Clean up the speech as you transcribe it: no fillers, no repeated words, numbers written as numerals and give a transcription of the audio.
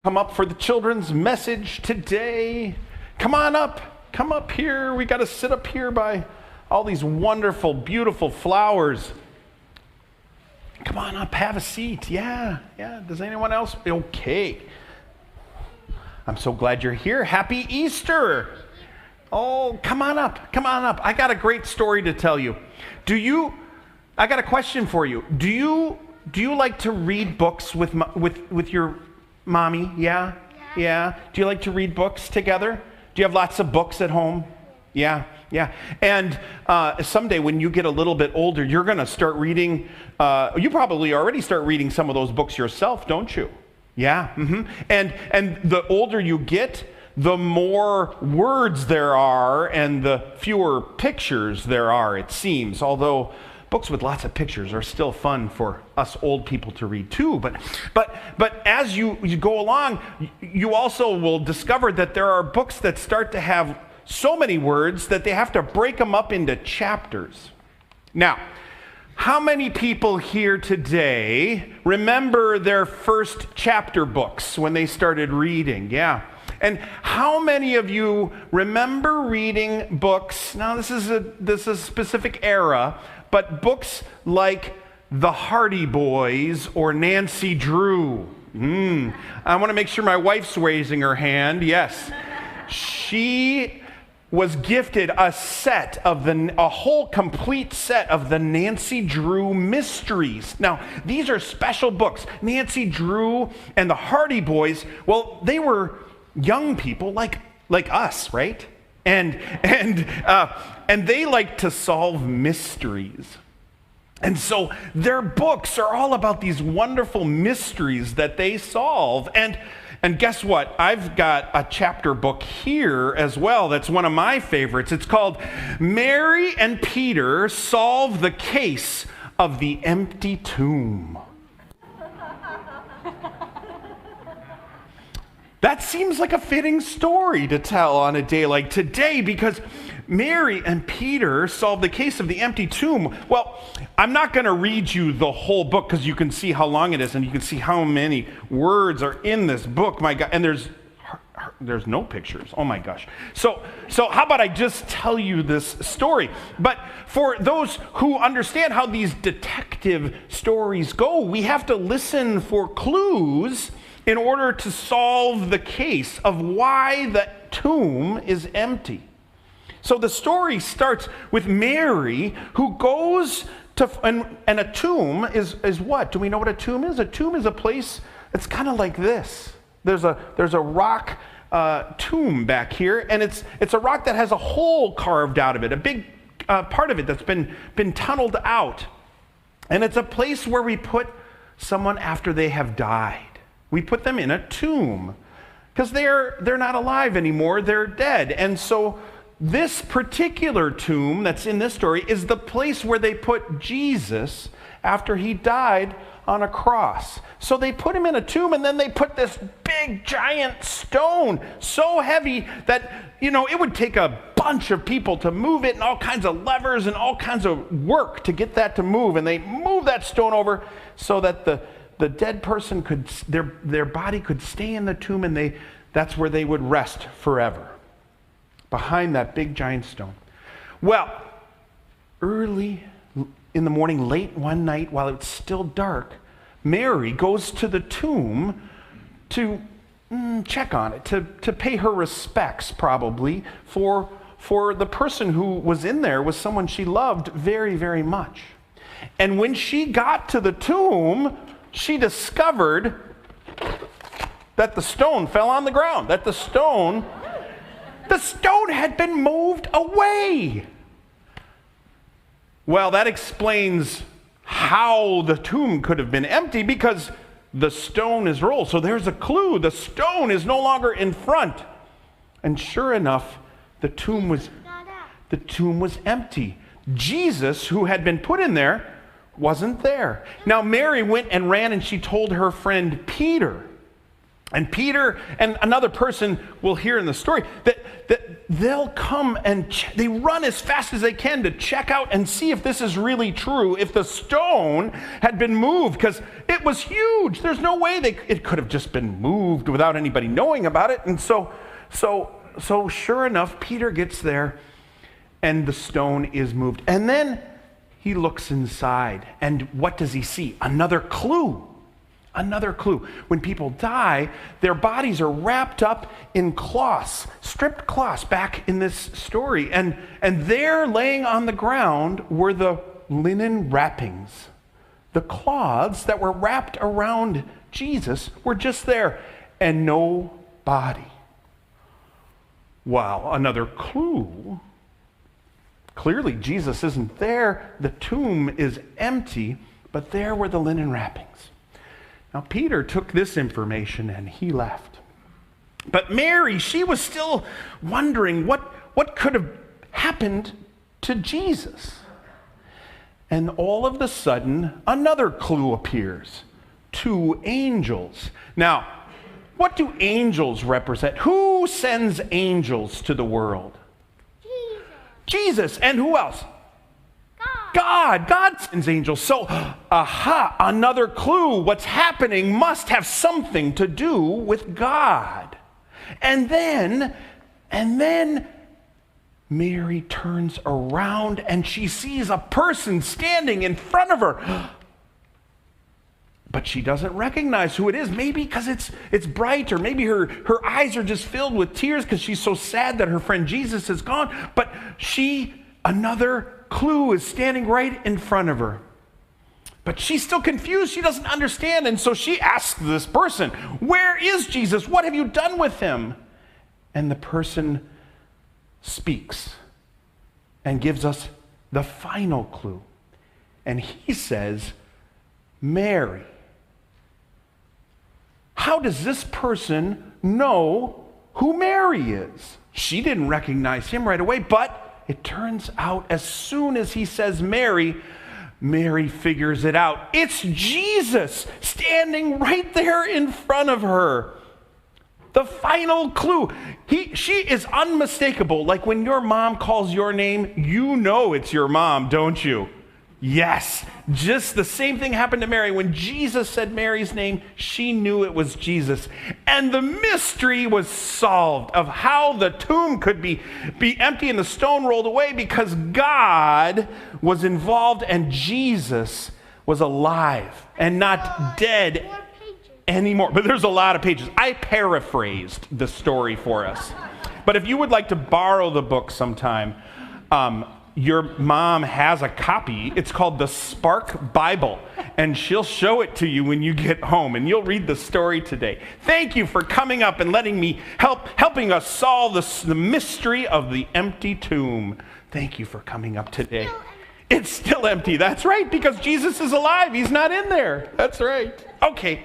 Come up for the children's message today. Come on up. Come up here. We got to sit up here by all these wonderful, beautiful flowers. Come on up. Have a seat. Yeah. Does anyone else? Okay. I'm so glad you're here. Happy Easter. Oh, come on up. Come on up. I got a great story to tell you. I got a question for you. Do you like to read books with your mommy? Yeah? Do you like to read books together? Do you have lots of books at home? Yeah. And someday when you get a little bit older, you're going to start reading, you probably already start reading some of those books yourself, don't you? Yeah. And the older you get, the more words there are and the fewer pictures there are, it seems. Although books with lots of pictures are still fun for us old people to read too. But as you go along, you also will discover that there are books that start to have so many words that they have to break them up into chapters. Now, how many people here today remember their first chapter books when they started reading? Yeah. And how many of you remember reading books? Now, this is a specific era, but books like The Hardy Boys or Nancy Drew. I want to make sure my wife's raising her hand. Yes. She was gifted a whole complete set of the Nancy Drew mysteries. Now, these are special books. Nancy Drew and the Hardy Boys, well, they were young people like us, right? And they like to solve mysteries. And so their books are all about these wonderful mysteries that they solve. And guess what? I've got a chapter book here as well that's one of my favorites. It's called Mary and Peter Solve the Case of the Empty Tomb. That seems like a fitting story to tell on a day like today, because Mary and Peter solve the case of the empty tomb. Well, I'm not going to read you the whole book because you can see how long it is and you can see how many words are in this book. My God, and there's no pictures. Oh my gosh. So how about I just tell you this story? But for those who understand how these detective stories go, we have to listen for clues in order to solve the case of why the tomb is empty. So the story starts with Mary, who goes to, and a tomb is what? Do we know what a tomb is? A tomb is a place that's kind of like this. There's a rock tomb back here, and it's a rock that has a hole carved out of it, a big part of it that's been tunneled out. And it's a place where we put someone after they have died. We put them in a tomb because they're not alive anymore, they're dead. And so this particular tomb that's in this story is the place where they put Jesus after he died on a cross. So they put him in a tomb, and then they put this big giant stone, so heavy that, it would take a bunch of people to move it, and all kinds of levers and all kinds of work to get that to move. And they move that stone over so that the dead person their body could stay in the tomb, and that's where they would rest forever, behind that big giant stone. Well, early in the morning, late one night, while it's still dark, Mary goes to the tomb to check on it, to pay her respects, probably, for the person who was in there was someone she loved very, very much. And when she got to the tomb, she discovered that the stone fell on the ground, that the stone had been moved away. Well, that explains how the tomb could have been empty, because the stone is rolled. So there's a clue. The stone is no longer in front. And sure enough, the tomb was empty. Jesus, who had been put in there, wasn't there. Now Mary went and ran, and she told her friend Peter. And Peter and another person we'll hear in the story, that that they'll come and they run as fast as they can to check out and see if this is really true, if the stone had been moved, because it was huge. There's no way it could have just been moved without anybody knowing about it. And so sure enough, Peter gets there and the stone is moved. And then he looks inside, and what does he see? Another clue. Another clue. When people die, their bodies are wrapped up in cloths, stripped cloths back in this story. And there laying on the ground were the linen wrappings. The cloths that were wrapped around Jesus were just there, and no body. Wow, another clue. Clearly, Jesus isn't there. The tomb is empty, but there were the linen wrappings. Now, Peter took this information and he left. But Mary, she was still wondering what could have happened to Jesus. And all of a sudden, another clue appears. 2 angels. Now, what do angels represent? Who sends angels to the world? Jesus. And who else? God. God sends angels. So, another clue. What's happening must have something to do with God. And then Mary turns around and she sees a person standing in front of her. But she doesn't recognize who it is. Maybe because it's bright, or maybe her eyes are just filled with tears because she's so sad that her friend Jesus is gone. But another clue is standing right in front of her. But she's still confused. She doesn't understand. And so she asks this person, "Where is Jesus? What have you done with him?" And the person speaks and gives us the final clue. And he says, "Mary." How does this person know who Mary is? She didn't recognize him right away, but it turns out as soon as he says Mary, Mary figures it out. It's Jesus standing right there in front of her. The final clue. She is unmistakable. Like when your mom calls your name, you know it's your mom, don't you? Yes, just the same thing happened to Mary. When Jesus said Mary's name, she knew it was Jesus. And the mystery was solved of how the tomb could be empty and the stone rolled away, because God was involved and Jesus was alive and not dead anymore. But there's a lot of pages. I paraphrased the story for us. But if you would like to borrow the book sometime, your mom has a copy. It's called the Spark Bible, and she'll show it to you when you get home, and you'll read the story today. Thank you for coming up and letting me helping us solve the mystery of the empty tomb. Thank you for coming up today. It's still empty. That's right, because Jesus is alive. He's not in there. That's right. Okay.